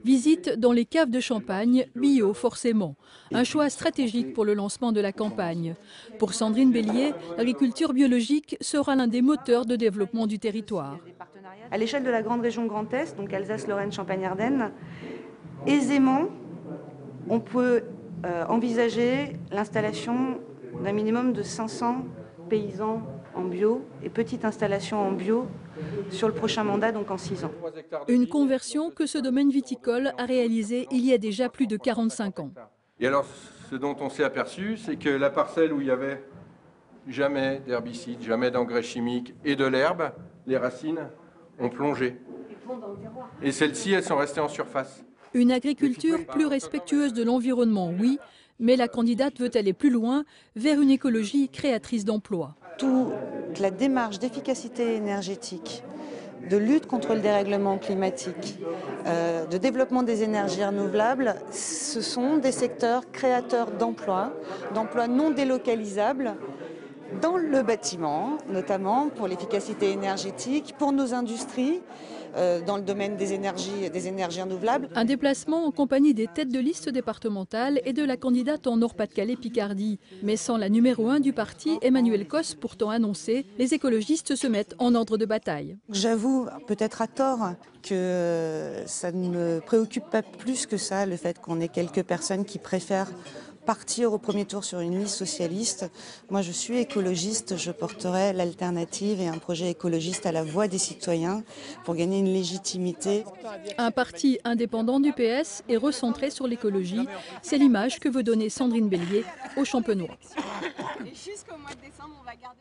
Visite dans les caves de champagne, bio forcément. Un choix stratégique pour le lancement de la campagne. Pour Sandrine Bélier, l'agriculture biologique sera l'un des moteurs de développement du territoire. À l'échelle de la grande région Grand Est, donc Alsace, Lorraine, Champagne-Ardenne, aisément, on peut envisager l'installation d'un minimum de 500 paysans en bio et petites installations en bio sur le prochain mandat, donc en 6 ans. Une conversion que ce domaine viticole a réalisée il y a déjà plus de 45 ans. Et alors, ce dont on s'est aperçu, c'est que la parcelle où il y avait jamais d'herbicides, jamais d'engrais chimiques et de l'herbe, les racines ont plongé. Et celles-ci, elles sont restées en surface. Une agriculture plus respectueuse de l'environnement, oui, mais la candidate veut aller plus loin, vers une écologie créatrice d'emplois. Toute la démarche d'efficacité énergétique, de lutte contre le dérèglement climatique, de développement des énergies renouvelables, ce sont des secteurs créateurs d'emplois non délocalisables, dans le bâtiment, notamment pour l'efficacité énergétique, pour nos industries, dans le domaine des énergies renouvelables. Un déplacement en compagnie des têtes de liste départementales et de la candidate en Nord-Pas-de-Calais-Picardie. Mais sans la numéro 1 du parti, Emmanuelle Cos, pourtant annoncée, les écologistes se mettent en ordre de bataille. J'avoue, peut-être à tort, que ça ne me préoccupe pas plus que ça, le fait qu'on ait quelques personnes qui préfèrent partir au premier tour sur une liste socialiste. Moi, je suis écologiste, je porterai l'alternative et un projet écologiste à la voix des citoyens pour gagner une légitimité. Un parti indépendant du PS et recentré sur l'écologie, c'est l'image que veut donner Sandrine Bélier aux Champenois. Et jusqu'au mois de décembre, on va garder